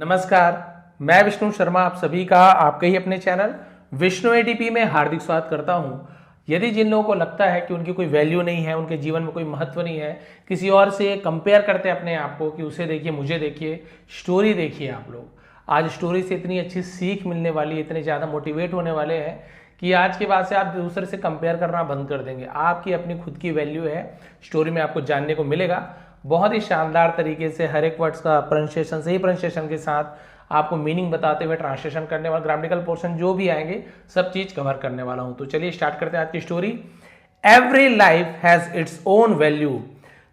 नमस्कार, मैं विष्णु शर्मा आप सभी का आपके ही अपने चैनल विष्णु एडीपी में हार्दिक स्वागत करता हूं। यदि जिन लोगों को लगता है कि उनकी कोई वैल्यू नहीं है, उनके जीवन में कोई महत्व नहीं है, किसी और से कंपेयर करते हैं अपने आप को कि उसे देखिए, मुझे देखिए, स्टोरी देखिए आप लोग। आज स्टोरी से इतनी अच्छी सीख मिलने वाली है, इतने ज़्यादा मोटिवेट होने वाले हैं कि आज के बाद से आप दूसरे से कंपेयर करना बंद कर देंगे। आपकी अपनी खुद की वैल्यू है, स्टोरी में आपको जानने को मिलेगा। बहुत ही शानदार तरीके से हर एक वर्ड्स का प्रोनाउंसिएशन, सही प्रोनाउंसिएशन के साथ आपको मीनिंग बताते हुए ट्रांसलेशन करने वाला, ग्रामेटिकल पोर्शन जो भी आएंगे सब चीज कवर करने वाला हूं। तो चलिए स्टार्ट करते हैं आज की story. Every life has its own value.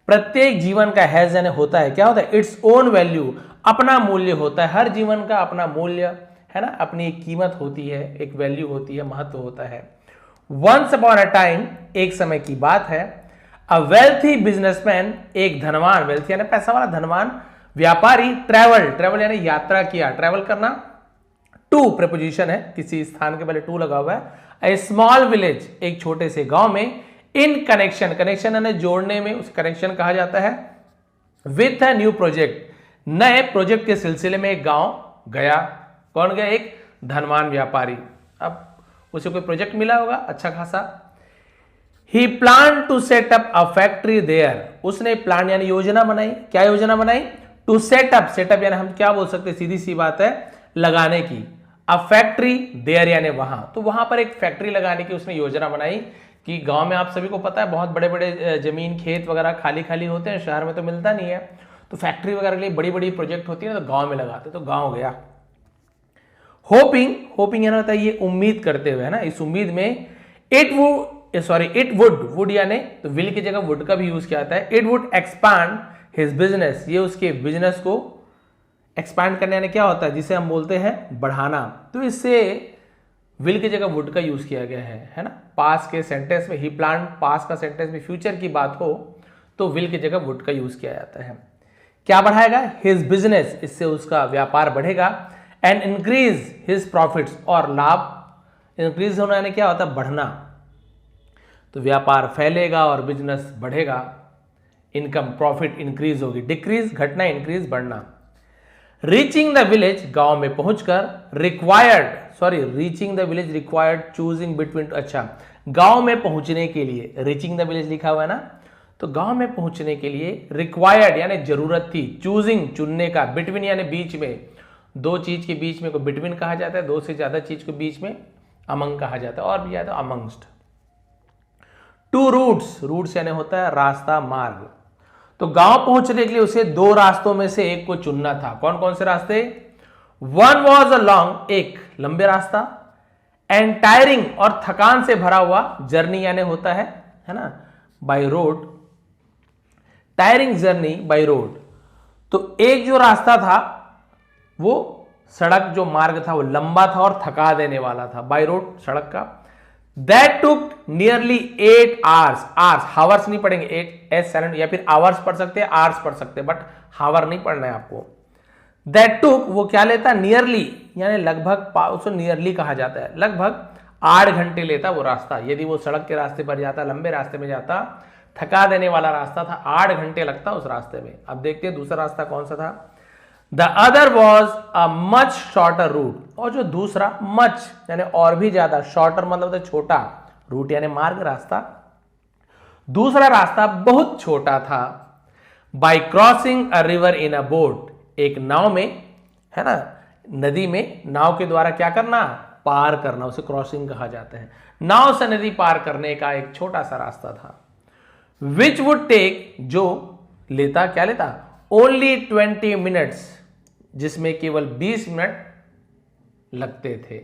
प्रत्येक जीवन का हैज यानी होता है, क्या होता है? इट्स ओन वैल्यू, अपना मूल्य होता है। हर जीवन का अपना मूल्य है ना, अपनी एक कीमत होती है, एक वैल्यू होती है, महत्व होता है। वंस अपॉन अ टाइम, एक समय की बात है, अ वेल्थी बिजनेसमैन, एक धनवान, वेल्थी यानी पैसा वाला, धनवान व्यापारी, ट्रैवल यानी यात्रा किया, ट्रैवल करना। टू प्रीपोजिशन है, किसी स्थान के पहले टू लगा हुआ है। ए स्मॉल विलेज, एक छोटे से गांव में। इन कनेक्शन, कनेक्शन यानी जोड़ने में, उस कनेक्शन कहा जाता है। विथ अ न्यू प्रोजेक्ट, नए प्रोजेक्ट के सिलसिले में एक गांव गया। कौन गया? एक धनवान व्यापारी। अब उसे कोई प्रोजेक्ट मिला होगा अच्छा खासा। ही plan to set up a factory there, उसने प्लान यानी योजना बनाई। क्या योजना बनाई? टू सेटअप, सेटअप यानी हम क्या बोल सकते हैं, सीधी सी बात है, लगाने की। अ फैक्ट्री देयर यानी वहां, तो वहां पर एक फैक्ट्री लगाने की उसने योजना बनाई। कि गांव में आप सभी को पता है बहुत बड़े बड़े जमीन, खेत वगैरह खाली खाली होते हैं, शहर में तो मिलता नहीं है। तो फैक्ट्री वगैरह के लिए बड़ी बड़ी प्रोजेक्ट होती है तो गांव में लगाते, तो गांव गया। होपिंग, होपिंग यानी होता है ये उम्मीद करते हुए, है ना, इस उम्मीद में। इट वुड यानी, तो विल की जगह वुड का भी यूज किया जाता है। It would expand his business, ये उसके बिजनेस को एक्सपांड करने यानी क्या होता है, जिसे हम बोलते हैं बढ़ाना। तो इससे विल की जगह वुड का यूज किया गया है ना। पास के सेंटेंस में ही प्लान, पास का सेंटेंस में फ्यूचर की बात हो तो विल की जगह वुड का यूज किया जाता है। क्या बढ़ाएगा? हिज बिजनेस, इससे उसका व्यापार बढ़ेगा। एंड इंक्रीज हिज प्रॉफिट्स, और लाभ। इंक्रीज होना यानी क्या होता है? बढ़ना। तो व्यापार फैलेगा और बिजनेस बढ़ेगा, इनकम, प्रॉफिट इंक्रीज होगी। डिक्रीज घटना, इंक्रीज बढ़ना। रीचिंग द विलेज, गांव में पहुंचकर। Reaching the village required choosing between, अच्छा, गांव में पहुंचने के लिए, रीचिंग द विलेज लिखा हुआ है ना, तो गांव में पहुंचने के लिए रिक्वायर्ड यानी जरूरत थी, चूजिंग चुनने का, बिटवीन यानी बीच में, दो चीज के बीच में को बिटवीन कहा जाता है, दो से ज्यादा चीज के बीच में अमंग कहा जाता है, और भी ज्यादा अमंगस्ट। टू रूट्स, रूट्स यानी होता है रास्ता, मार्ग। तो गांव पहुंचने के लिए उसे दो रास्तों में से एक को चुनना था। कौन कौन से रास्ते? वन वॉज अ लॉन्ग, एक लंबे रास्ता। एंड टायरिंग, और थकान से भरा हुआ, जर्नी यानी होता है ना, by road. Tiring journey by road. तो एक जो रास्ता था वो सड़क, जो मार्ग था वो लंबा था और थका देने वाला था, बाय रोड, सड़क का। That took nearly 8 hours, hours, hours नहीं पढ़ेंगे, 8 एस साइलेंट, या फिर आवर्स पढ़ सकते हैं, आवर्स पढ़ सकते हैं, बट हावर नहीं पढ़ना है आपको। That took, वो क्या लेता? नियरली यानी लगभग, उसको नियरली कहा जाता है, लगभग 8 घंटे लेता वो रास्ता। यदि वो सड़क के रास्ते पर जाता, लंबे रास्ते में जाता, थका देने वाला रास्ता था, 8 घंटे लगता उस रास्ते में। अब देखते हैं दूसरा रास्ता कौन सा था। The other was a much shorter route, और जो दूसरा, मच यानी और भी ज्यादा, शॉर्टर मतलब तो छोटा, रूट यानी मार्ग, रास्ता, दूसरा रास्ता बहुत छोटा था। Bye crossing a river in a boat, एक नाव में, है ना, नदी में नाव के द्वारा क्या करना? पार करना, उसे क्रॉसिंग कहा जाता है। नाव से नदी पार करने का एक छोटा सा रास्ता था। विच वुड टेक, जो लेता, क्या लेता? ओनली 20 मिनट्स, जिसमें केवल 20 मिनट लगते थे।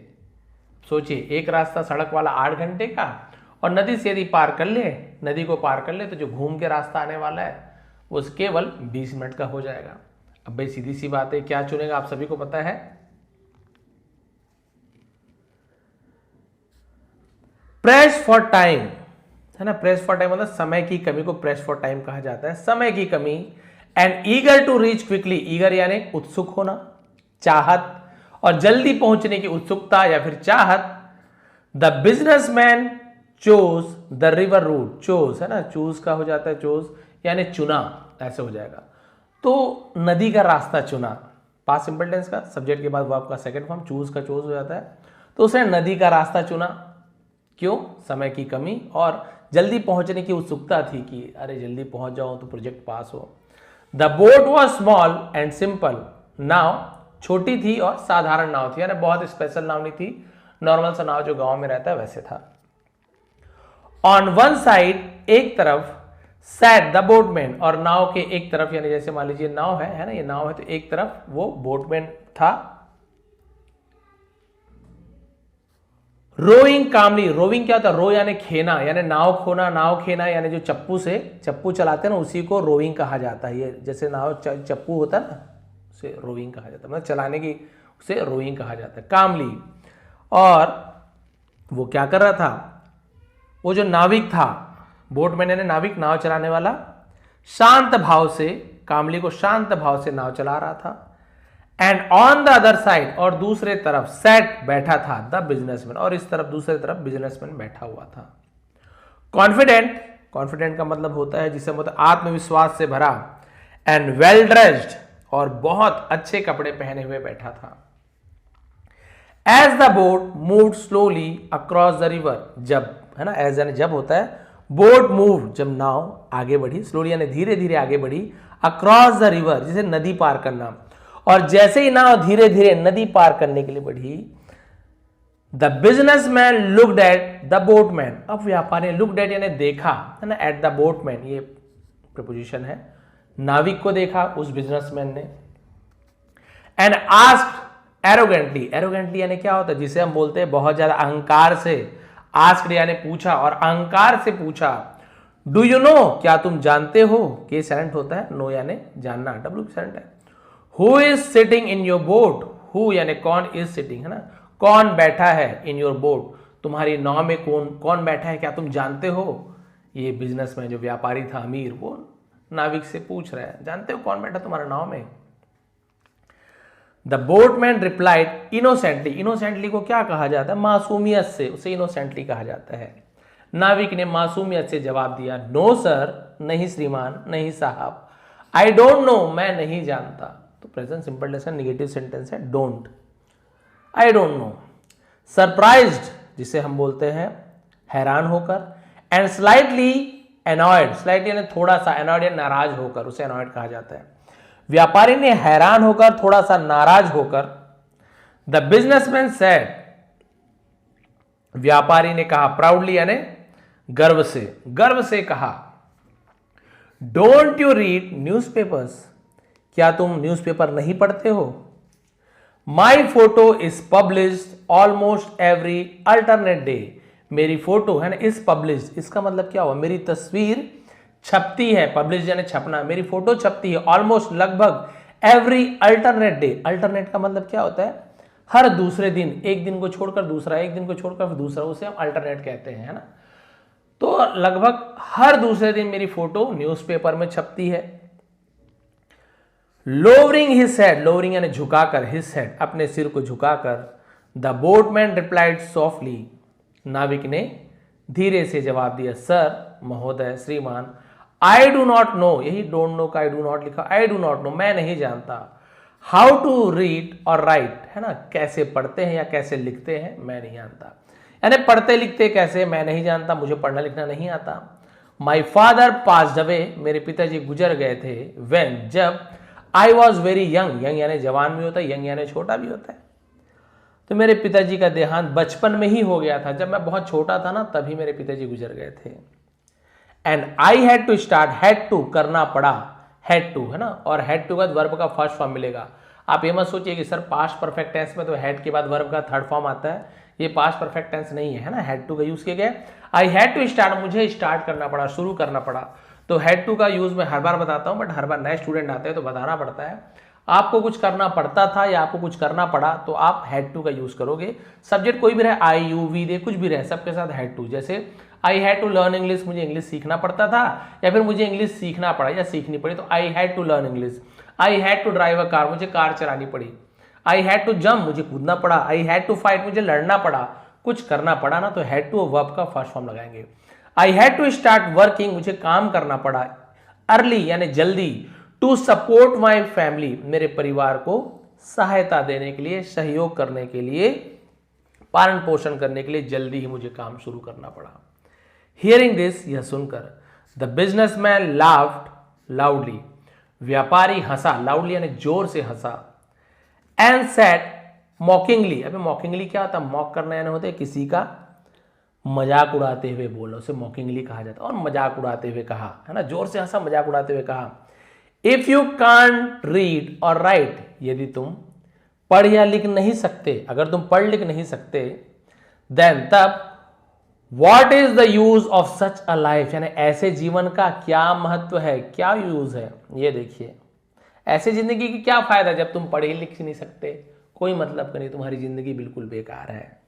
सोचिए, एक रास्ता सड़क वाला 8 घंटे का, और नदी से यदि पार कर ले, नदी को पार कर ले, तो जो घूम के रास्ता आने वाला है वो केवल 20 मिनट का हो जाएगा। अब भाई सीधी सी बात है, क्या चुनेगा आप सभी को पता है। प्रेस फॉर टाइम, है ना, प्रेस फॉर टाइम मतलब समय की कमी को प्रेस फॉर टाइम कहा जाता है, समय की कमी। And eager to reach quickly, eager यानी उत्सुक होना, चाहत, और जल्दी पहुंचने की उत्सुकता या फिर चाहत। The businessman chose the river route, chose है ना, चूज का हो जाता है, चोज यानी चुना, ऐसे हो जाएगा। तो नदी का रास्ता चुना। पास्ट सिंपल टेंस का, सब्जेक्ट के बाद वर्ब का सेकंड फॉर्म, चूज का चूज हो जाता है। तो उसने नदी का रास्ता चुना, क्यों? समय की कमी और जल्दी पहुंचने की उत्सुकता थी कि अरे जल्दी पहुंच जाओ तो प्रोजेक्ट पास हो। The boat was small and simple, नाव छोटी थी और साधारण नाव थी, यानी बहुत स्पेशल नाव नहीं थी, नॉर्मल सा नाव जो गांव में रहता है वैसे था। ऑन वन साइड, एक तरफ, सैट द बोटमैन, और नाव के एक तरफ, यानी जैसे मान लीजिए नाव है ना, ये नाव है, तो एक तरफ वो बोटमैन था। रोइंग कामली, रोइंग क्या होता है? रो यानी खेना, यानी नाव खोना, नाव खेना, यानी जो चप्पू से चप्पू चलाते हैं ना उसी को रोइंग कहा जाता है। ये जैसे नाव चप्पू होता है ना, उसे रोइंग कहा जाता है, मतलब चलाने की, उसे रोइंग कहा जाता है। कामली, और वो क्या कर रहा था? वो जो नाविक था, बोटमैन यानी नाविक, नाव चलाने वाला, शांत भाव से, कामली को शांत भाव से नाव चला रहा था। And on the other side, और दूसरे तरफ, सेट बैठा था, द बिजनेसमैन, और इस तरफ दूसरे तरफ बिजनेसमैन बैठा हुआ था। कॉन्फिडेंट, कॉन्फिडेंट का मतलब होता है जिसे मतलब आत्मविश्वास से भरा, एंड वेल ड्रेस्ड, और बहुत अच्छे कपड़े पहने हुए बैठा था। As the boat moved slowly across the river, जब, है ना, एज यानी जब होता है, बोट मूव जब नाव आगे बढ़ी, स्लोली यानी धीरे धीरे आगे बढ़ी, अक्रॉस द रिवर जिसे नदी पार करना, और जैसे ही नाव धीरे धीरे नदी पार करने के लिए बढ़ी, the businessman looked at the boatman, अब व्यापारी ने लुक्ड एट यानी देखा, है ना, एट द बोटमैन ये प्रीपोजिशन है, नाविक को देखा उस बिजनेसमैन ने। एंड आस्क्ड एरोगेंटली, एरोगेंटली यानी क्या होता है? जिसे हम बोलते हैं बहुत ज्यादा अहंकार से, आस्क्ड यानी पूछा, और अहंकार से पूछा, डू यू नो, क्या तुम जानते हो? के साइलेंट होता है, नो यानी जानना, डब्ल्यू साइलेंट है। Who is sitting in your boat, who यानी कौन, इज सिटिंग है ना, कौन बैठा है, इन योर बोट तुम्हारी नाव में कौन कौन बैठा है, क्या तुम जानते हो? ये बिजनेसमैन जो व्यापारी था अमीर, वो नाविक से पूछ रहा है, जानते हो कौन बैठा तुम्हारे नाव में? The boatman replied innocently, innocently को क्या कहा जाता है? मासूमियत से, उसे इनोसेंटली कहा जाता है। नाविक ने मासूमियत से जवाब दिया, नो सर, नहीं श्रीमान, नहीं साहब, आई डोंट नो, मैं नहीं जानता। तो प्रेजेंट सिंपल टेंस का निगेटिव सेंटेंस है don't, I don't know. Surprised जिसे हम बोलते हैं हैरान होकर, एंड स्लाइटली एनॉयड, स्लाइटली यानी थोड़ा सा, एनॉयड यानी नाराज होकर, उसे एनॉयड कहा जाता है। व्यापारी ने हैरान होकर, थोड़ा सा नाराज होकर, द बिजनेसमैन सेड, व्यापारी ने कहा, प्राउडली यानी गर्व से कहा, डोंट यू रीड न्यूज़पेपर्स, क्या तुम न्यूज़पेपर नहीं पढ़ते हो? My photo is published almost every alternate day, मेरी फोटो है ना, इज पब्लिश्ड, इसका मतलब क्या हुआ? मेरी तस्वीर छपती है, पब्लिश यानी छपना, मेरी फोटो छपती है ऑलमोस्ट लगभग एवरी अल्टरनेट डे, अल्टरनेट का मतलब क्या होता है? हर दूसरे दिन, एक दिन को छोड़कर दूसरा, एक दिन को छोड़कर फिर दूसरा, उसे हम अल्टरनेट कहते हैं, है ना। तो लगभग हर दूसरे दिन मेरी फोटो न्यूज़पेपर में छपती है। लोवरिंग हिज हेड, लोवरिंग यानी झुकाकर, हिज हेड अपने सिर को झुकाकर, द बोटमैन रिप्लाइड सॉफ्टली, नाविक ने धीरे से जवाब दिया, सर, महोदय, श्रीमान, आई डू नॉट नो, यही डोंट नो का आई डू नॉट लिखा, आई डू नॉट नो, मैं नहीं जानता, हाउ टू रीड और राइट, है ना, कैसे पढ़ते हैं या कैसे लिखते हैं, मैं नहीं जानता, यानी पढ़ते लिखते कैसे, मैं नहीं जानता, मुझे पढ़ना लिखना नहीं आता। माई फादर पास्ड अवे, मेरे पिताजी गुजर गए थे, व्हेन, जब, I was very young, young यानी जवान भी होता है, यंग यानी छोटा भी होता है, तो मेरे पिताजी का देहांत बचपन में ही हो गया था, जब मैं बहुत छोटा था ना तभी मेरे पिताजी गुजर गए थे। And I had to start, had to करना पड़ा, हैड टू है ना, और हैड टू का वर्ब का फर्स्ट फॉर्म मिलेगा। आप ये मत सोचिए कि सर पास्ट परफेक्ट टेंस में तो हैड के बाद वर्ब का थर्ड फॉर्म आता है, ये पास्ट परफेक्ट टेंस नहीं है ना, हैड टू का यूज किया गया। आई हैड टू स्टार्ट, मुझे स्टार्ट करना पड़ा, शुरू करना पड़ा। तो हैड टू का यूज मैं हर बार बताता हूं, बट हर बार नए स्टूडेंट आते हैं तो बताना पड़ता है। आपको कुछ करना पड़ता था या आपको कुछ करना पड़ा तो आप हैड टू का यूज करोगे। सब्जेक्ट कोई भी रहे, आई यू वी दे, कुछ भी रहे, सबके साथ हैड टू। जैसे I had to learn English, मुझे इंग्लिश सीखना पड़ता था या फिर मुझे इंग्लिश सीखना पड़ा या सीखनी पड़ी, तो I had to learn English. I had to drive a car, मुझे कार चलानी पड़ी। आई हैड टू जंप, मुझे कूदना पड़ा। आई हैड टू फाइट, मुझे लड़ना पड़ा, कुछ करना पड़ा ना, तो हैड टू वर्ब का फर्स्ट फॉर्म लगाएंगे। I had to start working, मुझे काम करना पड़ा। अर्ली यानी जल्दी। टू सपोर्ट माई फैमिली, मेरे परिवार को सहायता देने के लिए, सहयोग करने के लिए, पालन पोषण करने के लिए जल्दी ही मुझे काम शुरू करना पड़ा। हियरिंग दिस, यह सुनकर, द बिजनेसमैन लाफ्ड लाउडली, व्यापारी हंसा, लाउडली यानी जोर से हंसा, एंड सेड मॉकिंगली, अभी मॉकिंगली क्या होता है, मॉक करना यानी होता है किसी का मजाक उड़ाते हुए बोलो, उसे मॉकिंगली कहा जाता है, और मजाक उड़ाते हुए कहा, है ना, जोर से हंसा, मजाक उड़ाते हुए कहा, इफ यू कांट रीड और राइट, यदि तुम पढ़ या लिख नहीं सकते, अगर तुम पढ़ लिख नहीं सकते, देन तब what is the use of such a life, यानी ऐसे जीवन का क्या महत्व है, क्या यूज है। ये देखिए, ऐसे जिंदगी की क्या फायदा जब तुम पढ़ ही लिख नहीं सकते, कोई मतलब नहीं, तुम्हारी जिंदगी बिल्कुल बेकार है।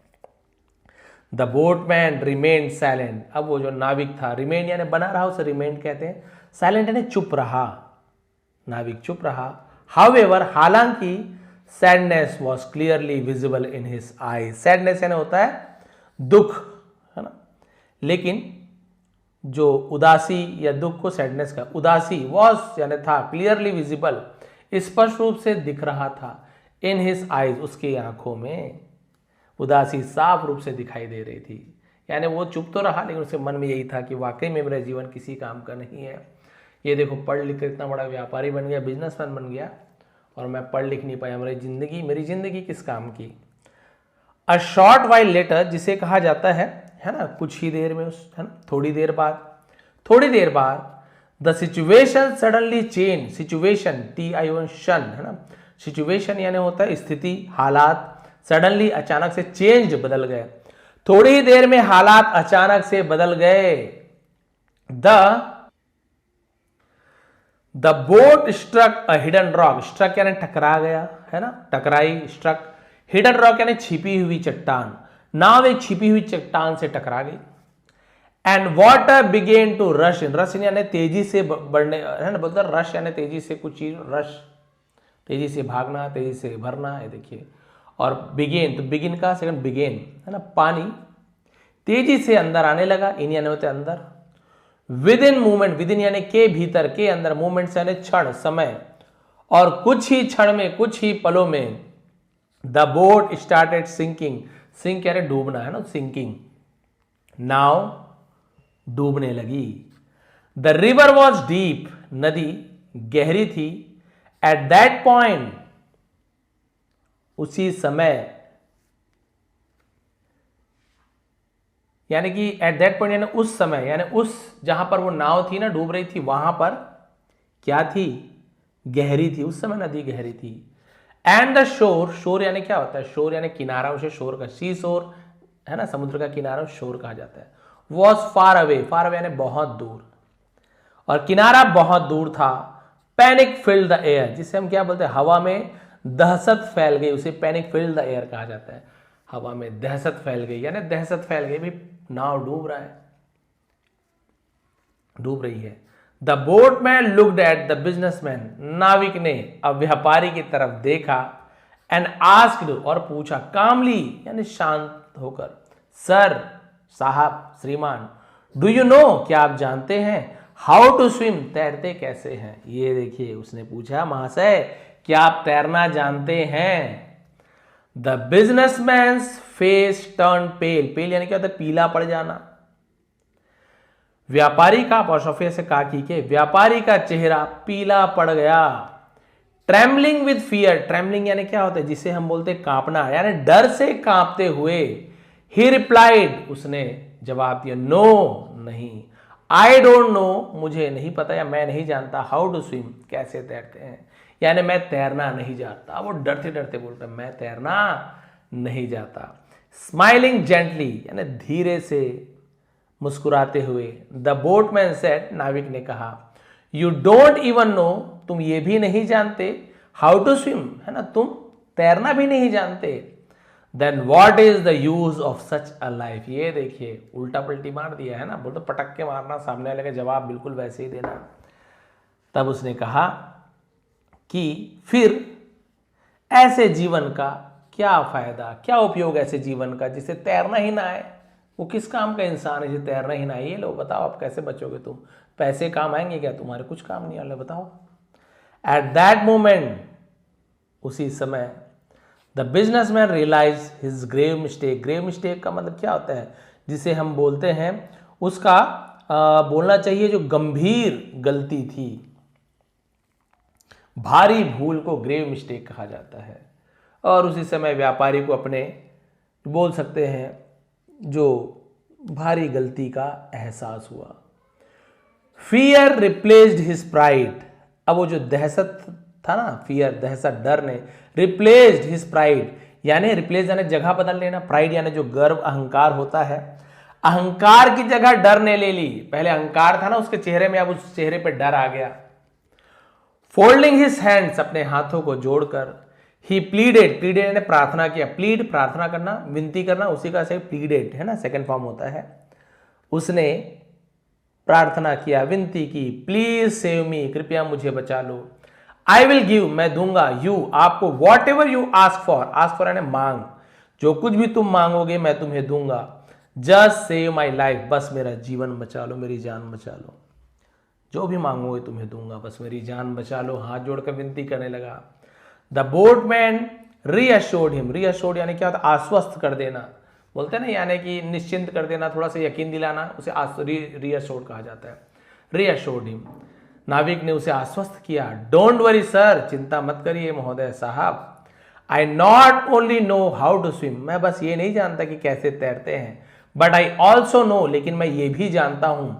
द बोटमैन रिमेन्ड साइलेंट, अब वो जो नाविक था, रिमेन यानी बना रहा, उसे रिमेन्ड कहते हैं, साइलेंट यानी चुप रहा, नाविक चुप रहा। हाउएवर, हालांकि sadness was clearly visible in his eyes, sadness यानी होता है दुख, है ना, लेकिन जो उदासी या दुख को सैडनेस का, उदासी वॉज यानी था, क्लियरली विजिबल स्पष्ट रूप से दिख रहा था, इन हिज आईज उसकी आंखों में उदासी साफ रूप से दिखाई दे रही थी, यानी वो चुप तो रहा लेकिन उसके मन में यही था कि वाकई में मेरा जीवन किसी काम का नहीं है। ये देखो, पढ़ लिख कर इतना बड़ा व्यापारी बन गया, बिजनेसमैन बन गया, और मैं पढ़ लिख नहीं पाया, मेरी जिंदगी किस काम की। अ शॉर्ट वाइल लेटर, जिसे कहा जाता है ना, कुछ ही देर में, है ना, थोड़ी देर बाद the situation suddenly change, situation TION, है ना, सिचुएशन यानी होता है स्थिति, हालात, सडनली अचानक से, चेंज बदल गए, थोड़ी ही देर में हालात अचानक से बदल गए। The boat struck a hidden rock, struck यानी टकरा गया, है ना, टकराई, स्ट्रक, हिडन रॉक यानी छिपी हुई चट्टान, नाव एक छिपी हुई चट्टान से टकरा गई। And water began to rush in, rush यानी तेजी से बढ़ने, है ना, बोलते रश यानी तेजी से कुछ चीज, रश तेजी से भागना, तेजी से भरना है, देखिए, और बिगेन, तो बिगिन का सेकंड बिगेन, है ना, पानी तेजी से अंदर आने लगा, इन यानी होते अंदर, with in movement, with in यानी के भीतर, के अंदर, मूवमेंट यानी क्षण, समय, और कुछ ही क्षण में, कुछ ही पलों में, the boat started sinking, sink यानी डूबना, है ना, सिंकिंग, नाव डूबने लगी। द रिवर वॉज डीप, नदी गहरी थी, एट दैट पॉइंट, उसी समय, यानी कि एट दैट पॉइंट यानी उस समय, यानी उस जहां पर वो नाव थी ना, डूब रही थी, वहां पर क्या थी, गहरी थी, उस समय नदी गहरी थी। एंड द शोर, शोर यानी क्या होता है, शोर यानी किनारा, उसे शोर का, सी शोर, है ना, समुद्र का किनारा शोर कहा जाता है। Was far away, far away यानी बहुत दूर, और किनारा बहुत दूर था। पैनिक फिल्ड द एयर, जिसे हम क्या बोलते हैं, हवा में दहशत फैल गई, उसे पैनिक फिल्ड द एयर कहा जाता है, हवा में दहशत फैल गई, यानी दहशत फैल गई, भी नाव डूब रहा है, डूब रही है। The boatman looked at the businessman, नाविक ने अब व्यापारी की तरफ देखा, एंड आस्क्ड, और पूछा, कामली यानी शांत होकर, सर, साहब, श्रीमान, डू यू नो, क्या आप जानते हैं, हाउ टू स्विम, तैरते कैसे हैं। ये देखिए, उसने पूछा, महाशय क्या आप तैरना जानते हैं। द बिजनेसमैन्स फेस टर्न पेल, पेल यानी क्या होता है, पीला पड़ जाना। व्यापारी का, अपोस्ट्रोफी से काकी के, व्यापारी का चेहरा पीला पड़ गया। ट्रेमलिंग विद फियर, ट्रेमलिंग यानी क्या होता है, जिसे हम बोलते हैं कांपना, यानी डर से कांपते हुए। ही रिप्लाइड, उसने जवाब दिया, नो, नहीं, आई डोंट नो, मुझे नहीं पता या मैं नहीं जानता, हाउ टू स्विम, कैसे तैरते हैं, यानी मैं तैरना नहीं जानता। वो डरते डरते बोलता, मैं तैरना नहीं जाता। स्माइलिंग जेंटली यानी धीरे से मुस्कुराते हुए, द बोटमैन सेड, नाविक ने कहा, यू डोंट इवन नो, तुम ये भी नहीं जानते, हाउ टू स्विम, है ना, तुम तैरना भी नहीं जानते। Then what is the use of such a life, ये देखिए, उल्टा पलटी मार दिया, है ना, बोलते पटक के मारना, सामने वाले का जवाब बिल्कुल वैसे ही देना। तब उसने कहा कि फिर ऐसे जीवन का क्या फायदा, क्या उपयोग ऐसे जीवन का जिसे तैरना ही ना आए, वो किस काम का इंसान है जिसे तैरना ही ना आए। ये लो, बताओ आप कैसे बचोगे, तुम पैसे काम आएंगे क्या तुम्हारे, कुछ काम नहीं आने, बताओ। एट दैट मोमेंट, उसी समय the businessman realise his grave mistake. Grave mistake का मतलब क्या होता है, जिसे हम बोलते हैं उसका बोलना चाहिए जो गंभीर गलती थी, भारी भूल को ग्रेव मिस्टेक कहा जाता है। और उसी समय व्यापारी को अपने बोल सकते हैं जो भारी गलती का एहसास हुआ। Fear replaced his pride. अब वो जो दहशत था ना, फियर दहशत डर ने रिप्लेस्ड हिज प्राइड, यानी रिप्लेस यानी जगह बदल लेना, प्राइड यानी जो गर्व अहंकार होता है, अहंकार की जगह डर ने ले ली। पहले अहंकार था ना उसके चेहरे में, अब उस चेहरे पे डर आ गया। फोल्डिंग हिज हैंड्स, अपने हाथों को जोड़कर, ही प्लीडेड, प्लीडेड ने प्रार्थना किया, प्लीड प्रार्थना करना, विनती करना, उसी का से प्लीडेड है ना, सेकंड फॉर्म होता है। उसने प्रार्थना किया, विनती की, प्लीज सेव मी, कृपया मुझे बचा लो। आई विल गिव, मैं दूंगा, यू आपको, what ever you ask for यानी मांग, जो कुछ भी तुम मांगोगे मैं तुम्हें दूंगा। जस्ट सेव माई लाइफ, बस मेरा जीवन बचा लो, मेरी जान बचा लो, जो भी मांगोगे तुम्हें दूंगा, बस मेरी जान बचा लो। हाथ जोड़कर विनती करने लगा। The boatman reassured him, reassured यानी क्या होता है, आश्वस्त कर देना, बोलते हैं ना, यानी कि निश्चिंत कर देना, थोड़ा सा यकीन दिलाना, उसे रीअश्योर्ड कहा जाता है। रीअश्योर्ड हिम, नाविक ने उसे आश्वस्त किया। डोंट वरी सर, चिंता मत करिए महोदय साहब। I not only know how to swim, मैं बस ये नहीं जानता कि कैसे तैरते हैं, बट आई ऑल्सो नो, लेकिन मैं ये भी जानता हूं,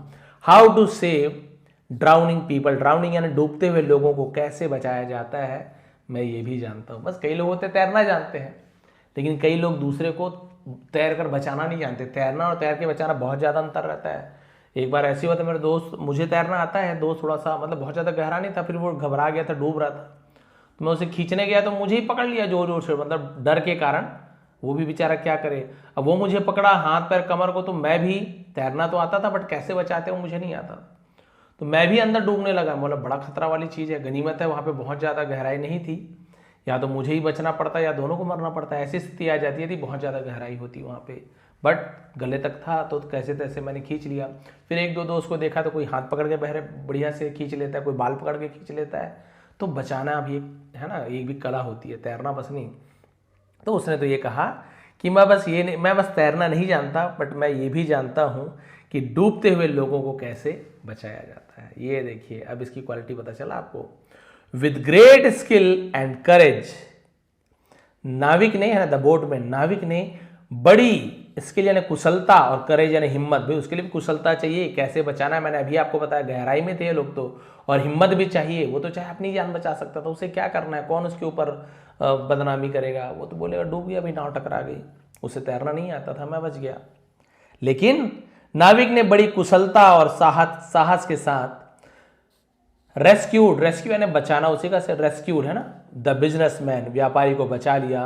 how to save drowning people, drowning यानी डूबते हुए लोगों को कैसे बचाया जाता है, मैं ये भी जानता हूं। बस कई लोग होते तैरना जानते हैं, लेकिन कई लोग दूसरे को तैर कर बचाना नहीं जानते। तैरना और तैर के बचाना बहुत ज़्यादा अंतर रहता है। एक बार ऐसी हुआ था, मेरे दोस्त, मुझे तैरना आता है, दोस्त थोड़ा सा मतलब बहुत ज़्यादा गहरा नहीं था, फिर वो घबरा गया था, डूब रहा था, तो मैं उसे खींचने गया तो मुझे ही पकड़ लिया जोर जोर से, मतलब डर के कारण। वो भी बेचारा क्या करे, अब वो मुझे पकड़ा हाथ पैर कमर को, तो मैं भी, तैरना तो आता था बट कैसे बचाते वो मुझे नहीं आता, तो मैं भी अंदर डूबने लगा। मतलब बड़ा खतरा वाली चीज़ है। गनीमत है वहाँ पे बहुत ज़्यादा गहराई नहीं थी, या तो मुझे ही बचना पड़ता या दोनों को मरना पड़ता, ऐसी स्थिति आ जाती है थी, बहुत ज़्यादा गहराई होती वहाँ पे, बट गले तक था तो कैसे तैसे मैंने खींच लिया। फिर एक दो दोस्त को देखा तो कोई हाथ पकड़ के बहरे बढ़िया से खींच लेता है, कोई बाल पकड़ के खींच लेता है, तो बचाना भी एक है ना, एक भी कला होती है, तैरना बस नहीं। तो उसने तो ये कहा कि मैं बस तैरना नहीं जानता, बट मैं ये भी जानता हूँ कि डूबते हुए लोगों को कैसे बचाया जाता है। ये देखिए, अब इसकी क्वालिटी पता चला आपको। With great skill and courage, नाविक ने है ना, द बोटमैन, नाविक ने बड़ी स्किल यानी कुशलता और करेज यानी हिम्मत, भाई उसके लिए भी कुशलता चाहिए, कैसे बचाना है, मैंने अभी आपको बताया, गहराई में थे लोग तो, और हिम्मत भी चाहिए। वो तो चाहे अपनी जान बचा सकता था, उसे क्या करना है, कौन उसके ऊपर बदनामी करेगा, वो तो बोलेगा डूब गया भाई, नाव टकरा गई, उसे तैरना नहीं आता था, मैं बच गया। लेकिन नाविक ने बड़ी कुशलता और साहस के साथ रेस्क्यूड, रेस्क्यू यानी बचाना, उसी का से रेस्क्यूड है ना, द बिजनेसमैन, व्यापारी को बचा लिया,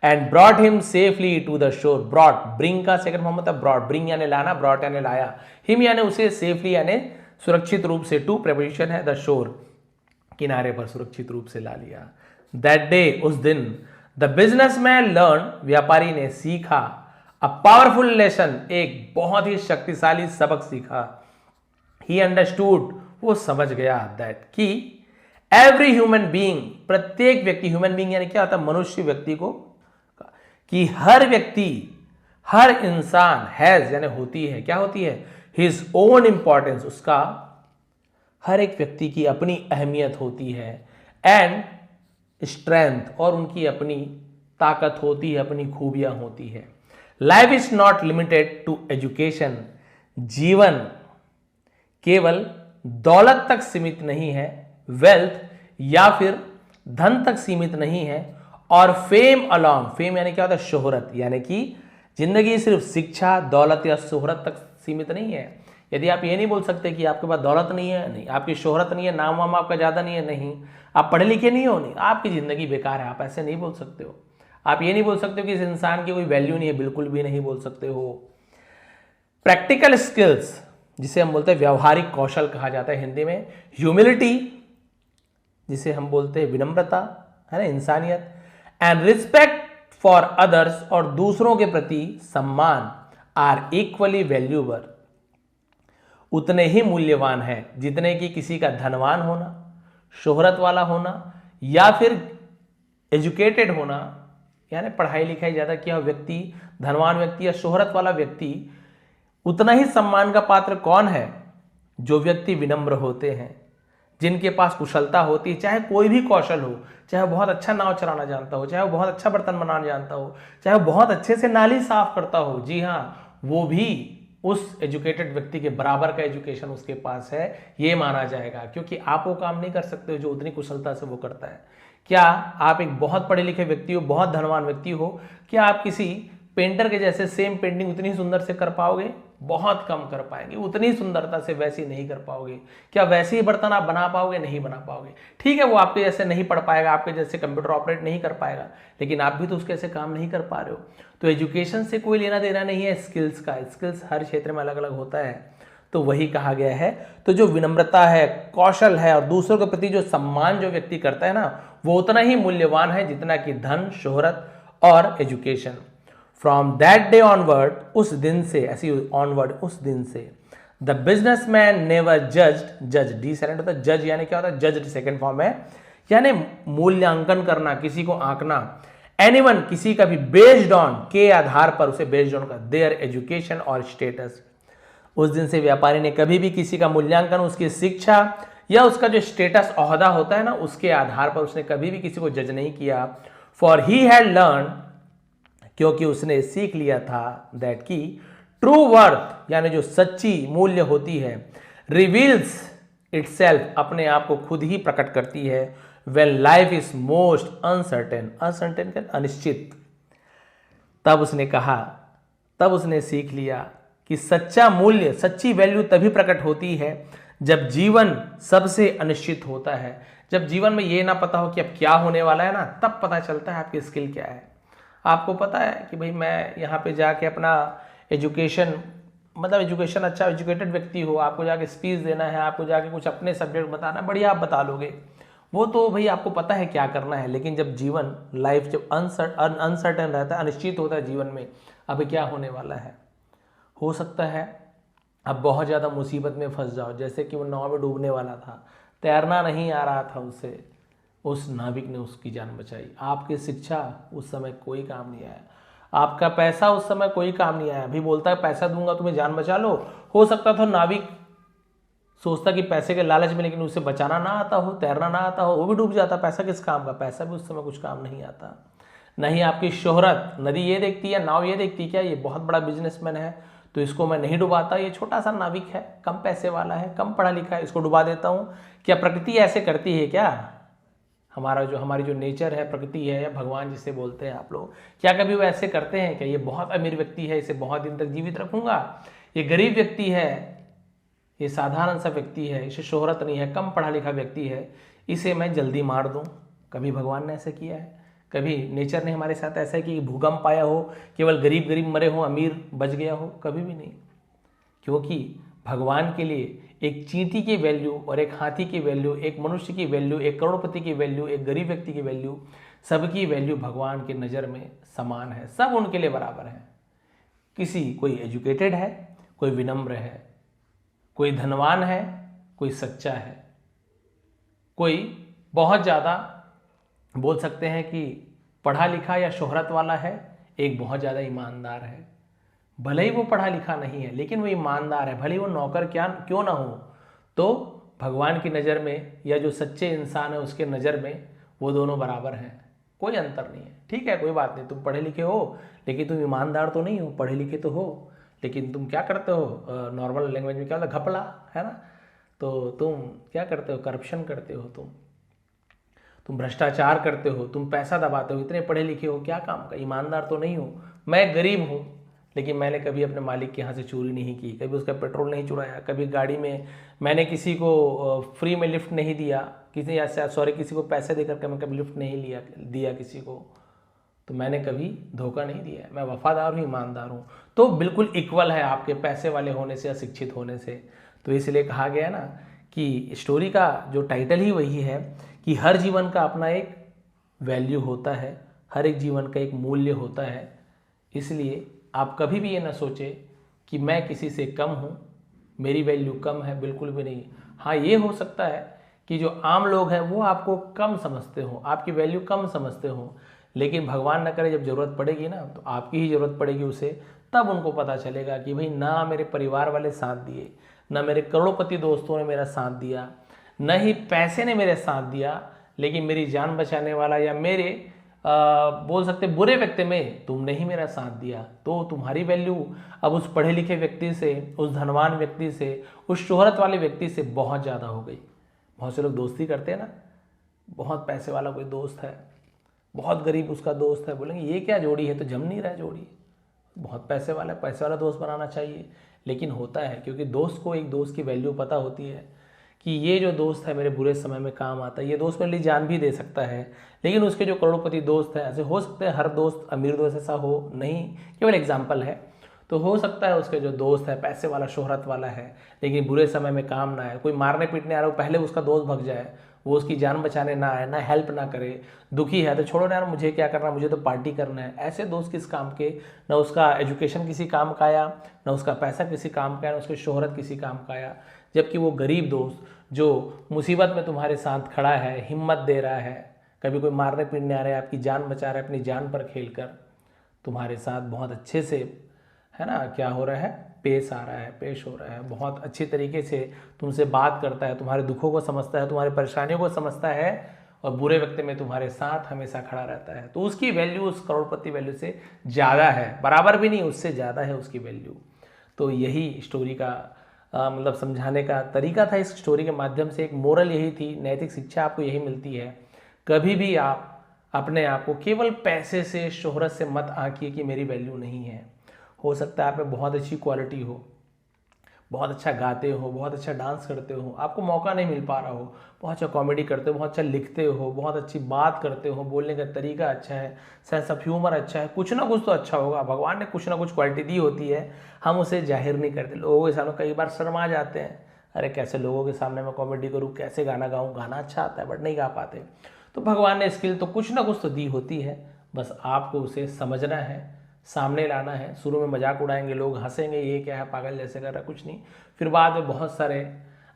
and brought him safely to the shore. Brought, bring का सेकंड फॉर्म होता है ब्रॉट, ब्रिंग यानी लाना, ब्रॉट यानी लाया, हिम यानी उसे, सेफली यानी सुरक्षित रूप से, टू प्रेपोजिशन है, द शोर, किनारे पर सुरक्षित रूप से ला लिया। दैट डे, उस दिन, द बिजनेसमैन लर्न, व्यापारी ने सीखा, अ पावरफुल लेसन, एक बहुत ही शक्तिशाली सबक सीखा। ही अंडरस्टूड, वो समझ गया, दैट कि एवरी ह्यूमन बीइंग, प्रत्येक व्यक्ति, ह्यूमन बीइंग यानी क्या होता है, मनुष्य व्यक्ति को, कि हर व्यक्ति, हर इंसान, हैज यानी होती है, क्या होती है, हिज ओन इंपॉर्टेंस, उसका हर एक व्यक्ति की अपनी अहमियत होती है, एंड स्ट्रेंथ, और उनकी अपनी ताकत होती है, अपनी खूबियां होती है। Life is not limited to education, जीवन केवल दौलत तक सीमित नहीं है, वेल्थ या फिर धन तक सीमित नहीं है, और फेम अलोंग, फेम यानी क्या होता है, शोहरत, यानी कि जिंदगी सिर्फ शिक्षा, दौलत या शोहरत तक सीमित नहीं है। यदि आप ये नहीं बोल सकते कि आपके पास दौलत नहीं है, नहीं, आपकी शोहरत नहीं है, नाम वाम आपका ज़्यादा नहीं है, नहीं, आप पढ़े लिखे नहीं हो, नहीं, आपकी ज़िंदगी बेकार है, आप ऐसे नहीं बोल सकते हो। आप ये नहीं बोल सकते हो कि इस इंसान की कोई वैल्यू नहीं है, बिल्कुल भी नहीं बोल सकते हो। प्रैक्टिकल स्किल्स, जिसे हम बोलते हैं व्यवहारिक कौशल कहा जाता है हिंदी में, ह्यूमिलिटी, जिसे हम बोलते हैं विनम्रता, है ना, इंसानियत, एंड रिस्पेक्ट फॉर अदर्स, और दूसरों के प्रति सम्मान, आर इक्वली वैल्यूएबल, उतने ही मूल्यवान है जितने कि किसी का धनवान होना, शोहरत वाला होना, या फिर एजुकेटेड होना यानी पढ़ाई लिखाई ज़्यादा किया हुआ व्यक्ति, धनवान व्यक्ति या शोहरत वाला व्यक्ति, उतना ही सम्मान का पात्र कौन है? जो व्यक्ति विनम्र होते हैं, जिनके पास कुशलता होती है, चाहे कोई भी कौशल हो, चाहे वो बहुत अच्छा नाव चलाना जानता हो, चाहे वो बहुत अच्छा बर्तन बनाना जानता हो, चाहे वो बहुत अच्छे से नाली साफ करता हो, जी हाँ, वो भी उस एजुकेटेड व्यक्ति के बराबर का एजुकेशन उसके पास है, ये माना जाएगा। क्योंकि आप वो काम नहीं कर सकते हो जो उतनी कुशलता से वो करता है। क्या आप एक बहुत पढ़े लिखे व्यक्ति हो, बहुत धनवान व्यक्ति हो, क्या आप किसी पेंटर के जैसे सेम पेंटिंग उतनी सुंदर से कर पाओगे? बहुत कम कर पाएंगे, उतनी सुंदरता से वैसी नहीं कर पाओगे। क्या वैसे ही बर्तन आप बना पाओगे? नहीं बना पाओगे। ठीक है, वो आपके जैसे नहीं पढ़ पाएगा, आपके जैसे कंप्यूटर ऑपरेट नहीं कर पाएगा, लेकिन आप भी तो उसके ऐसे काम नहीं कर पा रहे हो। तो एजुकेशन से कोई लेना देना नहीं है स्किल्स का। स्किल्स हर क्षेत्र में अलग अलग होता है, तो वही कहा गया है। तो जो विनम्रता है, कौशल है और दूसरों के प्रति जो सम्मान जो व्यक्ति करता है ना, वो उतना ही मूल्यवान है जितना कि धन, शोहरत और education. From that day onward, उस दिन से, ऐसी ऑनवर्ड, उस दिन से, द बिजनेसमैन नेवर जज डी साइलेंट होता है। जज यानी क्या होता है? जज सेकंड फॉर्म है, यानी मूल्यांकन करना, किसी को आंकना। एनीवन, किसी का भी, बेस्ड ऑन, के आधार पर, उसे बेस्ड ऑन का देयर एजुकेशन और स्टेटस। उस दिन से व्यापारी ने कभी भी किसी का मूल्यांकन उसकी शिक्षा या उसका जो स्टेटस, ओहदा होता है ना, उसके आधार पर उसने कभी भी किसी को जज नहीं किया। फॉर ही हैड लर्न, क्योंकि उसने सीख लिया था, दैट की ट्रू वर्थ, यानी जो सच्ची मूल्य होती है, रिवील्स इटसेल्फ, अपने आप को खुद ही प्रकट करती है, when life is most uncertain, uncertain का अनिश्चित। तब उसने कहा, तब उसने सीख लिया कि सच्चा मूल्य, सच्ची वैल्यू तभी प्रकट होती है जब जीवन सबसे अनिश्चित होता है। जब जीवन में ये ना पता हो कि अब क्या होने वाला है ना, तब पता चलता है आपकी स्किल क्या है। आपको पता है कि भाई मैं यहाँ पे जाके अपना एजुकेशन, मतलब एजुकेशन, अच्छा एजुकेटेड व्यक्ति हो, आपको जाके स्पीच देना है, आपको जाके कुछ अपने सब्जेक्ट बताना, बढ़िया आप बता लोगे, वो तो भाई आपको पता है क्या करना है। लेकिन जब जीवन, लाइफ जब अनसर्टन रहता है, अनिश्चित होता है जीवन में, अभी क्या होने वाला है, हो सकता है अब बहुत ज़्यादा मुसीबत में फंस जाओ। जैसे कि वो नाव में डूबने वाला था, तैरना नहीं आ रहा था उसे, उस नाविक ने उसकी जान बचाई। आपकी शिक्षा उस समय कोई काम नहीं आया, आपका पैसा उस समय कोई काम नहीं आया। अभी बोलता है पैसा दूंगा तुम्हें, जान बचा लो, हो सकता था नाविक सोचता कि पैसे के लालच में, लेकिन उसे बचाना ना आता हो, तैरना ना आता हो, वो भी डूब जाता। पैसा किस काम का? पैसा भी उस समय कुछ काम नहीं आता। नहीं आपकी शोहरत, नदी ये देखती है, नाव ये देखती, क्या ये बहुत बड़ा बिजनेसमैन है तो इसको मैं नहीं डुबाता, ये छोटा सा नाविक है, कम पैसे वाला है, कम पढ़ा लिखा है, इसको डुबा देता हूँ। क्या प्रकृति ऐसे करती है क्या? हमारी जो नेचर है, प्रकृति है, या भगवान जिसे बोलते हैं आप लोग, क्या कभी वो ऐसे करते हैं? क्या ये बहुत अमीर व्यक्ति है, इसे बहुत दिन तक जीवित रखूंगा, ये गरीब व्यक्ति है, ये साधारण सा व्यक्ति है, इसे शोहरत नहीं है, कम पढ़ा लिखा व्यक्ति है, इसे मैं जल्दी मार दूं? कभी भगवान ने ऐसे किया है? कभी नेचर ने हमारे साथ ऐसा है कि भूकंप आया हो, केवल गरीब गरीब मरे हो, अमीर बच गया हो? कभी भी नहीं। क्योंकि भगवान के लिए एक चींटी की वैल्यू और एक हाथी की वैल्यू, एक मनुष्य की वैल्यू, एक करोड़पति की वैल्यू, एक गरीब व्यक्ति की वैल्यू, सबकी वैल्यू भगवान की नज़र में समान है, सब उनके लिए बराबर है। कोई एजुकेटेड है, कोई विनम्र है, कोई धनवान है, कोई सच्चा है, कोई बहुत ज़्यादा बोल सकते हैं कि पढ़ा लिखा या शोहरत वाला है, एक बहुत ज़्यादा ईमानदार है। भले ही वो पढ़ा लिखा नहीं है लेकिन वो ईमानदार है, भले ही वो नौकर क्या क्यों ना हो, तो भगवान की नज़र में या जो सच्चे इंसान है उसके नज़र में वो दोनों बराबर हैं, कोई अंतर नहीं है। ठीक है, कोई बात नहीं, तुम पढ़े लिखे हो लेकिन तुम ईमानदार तो नहीं हो, पढ़े लिखे तो हो लेकिन तुम क्या करते हो, नॉर्मल लैंग्वेज में क्या होता है, घपला, है ना। तो तुम क्या करते हो, करप्शन करते हो, तुम भ्रष्टाचार करते हो, तुम पैसा दबाते हो, इतने पढ़े लिखे हो, क्या काम का, ईमानदार तो नहीं हो। मैं गरीब हूँ लेकिन मैंने कभी अपने मालिक के यहाँ से चोरी नहीं की, कभी उसका पेट्रोल नहीं चुराया, कभी गाड़ी में मैंने किसी को फ्री में लिफ्ट नहीं दिया, किसी को पैसे देकर के मैं कभी लिफ्ट नहीं दिया किसी को, तो मैंने कभी धोखा नहीं दिया, मैं वफादार हूँ, ईमानदार हूँ। तो बिल्कुल इक्वल है आपके पैसे वाले होने से या शिक्षित होने से। तो इसलिए कहा गया ना कि स्टोरी का जो टाइटल ही वही है कि हर जीवन का अपना एक वैल्यू होता है, हर एक जीवन का एक मूल्य होता है। इसलिए आप कभी भी ये ना सोचें कि मैं किसी से कम हूँ, मेरी वैल्यू कम है, बिल्कुल भी नहीं। हाँ, ये हो सकता है कि जो आम लोग हैं वो आपको कम समझते हो, आपकी वैल्यू कम समझते हो, लेकिन भगवान न करे जब ज़रूरत पड़ेगी ना तो आपकी ही ज़रूरत पड़ेगी उसे, तब उनको पता चलेगा कि भाई ना मेरे परिवार वाले साथ दिए, ना मेरे करोड़पति दोस्तों ने मेरा साथ दिया, न ही पैसे ने मेरे साथ दिया, लेकिन मेरी जान बचाने वाला या मेरे बोल सकते बुरे व्यक्ति में तुमने ही मेरा साथ दिया। तो तुम्हारी वैल्यू अब उस पढ़े लिखे व्यक्ति से, उस धनवान व्यक्ति से, उस शोहरत वाले व्यक्ति से बहुत ज़्यादा हो गई। बहुत से लोग दोस्ती करते हैं ना, बहुत पैसे वाला कोई दोस्त है, बहुत गरीब उसका दोस्त है, बोलेंगे ये क्या जोड़ी है, तो जम नहीं रहा है जोड़ी, बहुत पैसे वाला दोस्त बनाना चाहिए। लेकिन होता है, क्योंकि दोस्त को एक दोस्त की वैल्यू पता होती है कि ये जो दोस्त है मेरे बुरे समय में काम आता है, ये दोस्त मेरे लिए जान भी दे सकता है। लेकिन उसके जो करोड़पति दोस्त हैं, ऐसे हो सकते हैं हर दोस्त अमीर दोस्त ऐसा हो नहीं, केवल एग्जाम्पल है, तो हो सकता है उसके जो दोस्त है पैसे वाला शोहरत वाला है, लेकिन बुरे समय में काम ना आए, कोई मारने पीटने आ रहा हो पहले उसका दोस्त भग जाए, वो उसकी जान बचाने ना आए, ना हेल्प ना करे, दुखी है तो छोड़ो ना यार मुझे क्या करना, मुझे तो पार्टी करना है। ऐसे दोस्त किस काम के, ना उसका एजुकेशन किसी काम का आया, ना उसका पैसा किसी काम का आया, ना उसकी शोहरत किसी काम का आया। जबकि वो गरीब दोस्त जो मुसीबत में तुम्हारे साथ खड़ा है, हिम्मत दे रहा है, कभी कोई मारने पीटने आ रहा है, आपकी जान बचा रहा है अपनी जान पर खेल कर, तुम्हारे साथ बहुत अच्छे से है ना क्या हो रहा है, पेश हो रहा है, बहुत अच्छी तरीके से तुमसे बात करता है, तुम्हारे दुखों को समझता है, तुम्हारी परेशानियों को समझता है, और बुरे वक्त में तुम्हारे साथ हमेशा खड़ा रहता है, तो उसकी वैल्यू उस करोड़पति वैल्यू से ज़्यादा है, बराबर भी नहीं उससे ज़्यादा है उसकी वैल्यू। तो यही स्टोरी का मतलब समझाने का तरीका था। इस स्टोरी के माध्यम से एक मोरल यही थी, नैतिक शिक्षा आपको यही मिलती है, कभी भी आप अपने आप को केवल पैसे से, शोहरत से मत आंकिए कि मेरी वैल्यू नहीं है। हो सकता है आप में बहुत अच्छी क्वालिटी हो, बहुत अच्छा गाते हो, बहुत अच्छा डांस करते हो, आपको मौका नहीं मिल पा रहा हो, बहुत अच्छा कॉमेडी करते हो, बहुत अच्छा लिखते हो, बहुत अच्छी बात करते हो, बोलने का तरीका अच्छा है, सेंस ऑफ ह्यूमर अच्छा है, कुछ ना कुछ तो अच्छा होगा, भगवान ने कुछ ना कुछ क्वालिटी दी होती है, हम उसे जाहिर नहीं करते। लोगों के सामने कई बार शर्मा जाते हैं, अरे कैसे लोगों के सामने मैं कॉमेडी करूँ, कैसे गाना गाऊँ, गाना अच्छा आता है बट नहीं गा पाते। तो भगवान ने स्किल तो कुछ ना कुछ तो दी होती है, बस आपको उसे समझना है, सामने लाना है। शुरू में मजाक उड़ाएंगे लोग, हंसेंगे, ये क्या है पागल जैसे कर रहा, कुछ नहीं। फिर बाद में बहुत सारे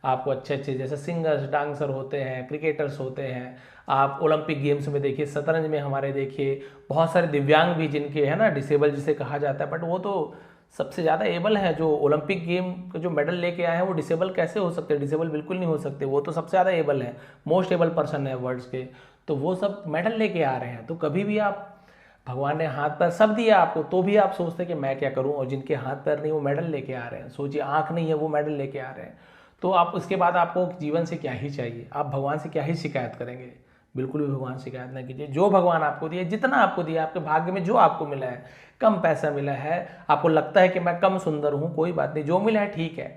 आपको अच्छे अच्छे जैसे सिंगर्स, डांसर होते हैं, क्रिकेटर्स होते हैं, आप ओलंपिक गेम्स में देखिए, शतरंज में हमारे देखिए, बहुत सारे दिव्यांग भी जिनके है ना, डिसेबल जिसे कहा जाता है, बट वो तो सबसे ज़्यादा एबल है। जो ओलंपिक गेम का जो मेडल लेके आए हैं वो डिसेबल कैसे हो सकते हैं, डिसेबल बिल्कुल नहीं हो सकते, वो तो सबसे ज़्यादा एबल है, मोस्ट एबल पर्सन है वर्ल्ड के, तो वो सब मेडल लेके आ रहे हैं। तो कभी भी आप, भगवान ने हाथ पैर सब दिया आपको, तो भी आप सोचते हैं कि मैं क्या करूं, और जिनके हाथ पैर नहीं वो मेडल लेके आ रहे हैं, सोचिए आंख नहीं है वो मेडल लेके आ रहे हैं, तो आप उसके बाद आपको जीवन से क्या ही चाहिए, आप भगवान से क्या ही शिकायत करेंगे। बिल्कुल भी भगवान शिकायत ना कीजिए, जो भगवान आपको दिया, जितना आपको दिया, आपके भाग्य में जो आपको मिला है, कम पैसा मिला है, आपको लगता है कि मैं कम सुंदर हूँ, कोई बात नहीं, जो मिला है ठीक है,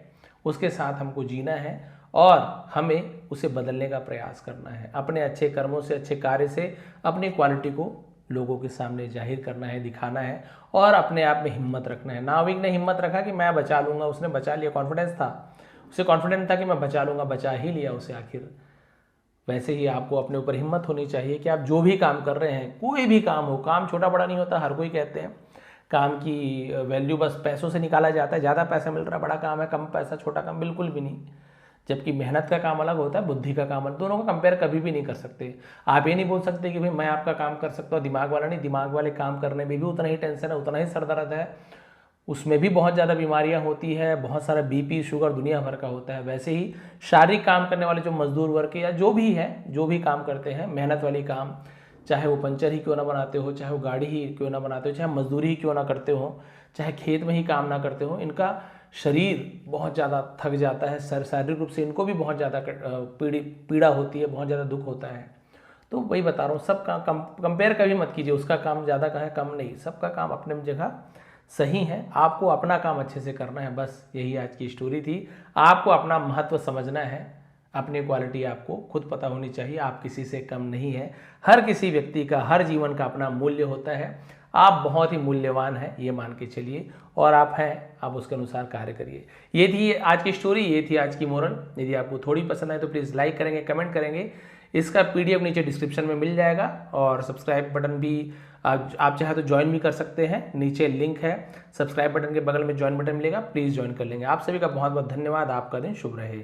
उसके साथ हमको जीना है और हमें उसे बदलने का प्रयास करना है, अपने अच्छे कर्मों से, अच्छे कार्य से अपनी क्वालिटी को लोगों के सामने जाहिर करना है, दिखाना है, और अपने आप में हिम्मत रखना है। नाविक ने हिम्मत रखा कि मैं बचा लूंगा, उसने बचा लिया, कॉन्फिडेंस था, उसे कॉन्फिडेंस था कि मैं बचा लूंगा, बचा ही लिया उसे आखिर। वैसे ही आपको अपने ऊपर हिम्मत होनी चाहिए कि आप जो भी काम कर रहे हैं, कोई भी काम हो, काम छोटा बड़ा नहीं होता, हर कोई कहते हैं काम की वैल्यू बस पैसों से निकाला जाता है, ज़्यादा पैसा मिल रहा है बड़ा काम है, कम पैसा छोटा काम, बिल्कुल भी नहीं। जबकि मेहनत का काम अलग होता है, बुद्धि का काम अलग, दोनों को कंपेयर कभी भी नहीं कर सकते। आप ये नहीं बोल सकते कि भाई मैं आपका काम कर सकता हूँ, दिमाग वाला नहीं, दिमाग वाले काम करने में भी उतना ही टेंशन है, उतना ही सर दर्द है, उसमें भी बहुत ज़्यादा बीमारियां होती है, बहुत सारा बीपी शुगर दुनिया भर का होता है। वैसे ही शारीरिक काम करने वाले जो मजदूर वर्ग या जो भी है, जो भी काम करते हैं मेहनत वाली काम, चाहे वो पंचर ही क्यों ना बनाते हो, चाहे वो गाड़ी ही क्यों ना बनाते हो, चाहे मजदूरी ही क्यों ना करते हो, चाहे खेत में ही काम ना करते हो, इनका शरीर बहुत ज़्यादा थक जाता है, शारीरिक रूप से इनको भी बहुत ज़्यादा पीड़ा होती है, बहुत ज़्यादा दुख होता है। तो वही बता रहा हूँ, सबका कंपेयर कभी मत कीजिए, उसका काम ज़्यादा का है कम नहीं, सबका काम अपने जगह सही है, आपको अपना काम अच्छे से करना है, बस यही आज की स्टोरी थी। आपको अपना महत्व समझना है, अपनी क्वालिटी आपको खुद पता होनी चाहिए, आप किसी से कम नहीं है, हर किसी व्यक्ति का, हर जीवन का अपना मूल्य होता है, आप बहुत ही मूल्यवान हैं ये मान के चलिए, और आप हैं, आप उसके अनुसार कार्य करिए। ये थी आज की स्टोरी, ये थी आज की मोरल। यदि आपको थोड़ी पसंद आए तो प्लीज़ लाइक करेंगे, कमेंट करेंगे, इसका PDF नीचे डिस्क्रिप्शन में मिल जाएगा, और सब्सक्राइब बटन भी आप चाहे तो ज्वाइन भी कर सकते हैं, नीचे लिंक है, सब्सक्राइब बटन के बगल में ज्वाइन बटन मिलेगा, प्लीज़ ज्वाइन कर लेंगे। आप सभी का बहुत बहुत धन्यवाद, आपका दिन शुभ रहे।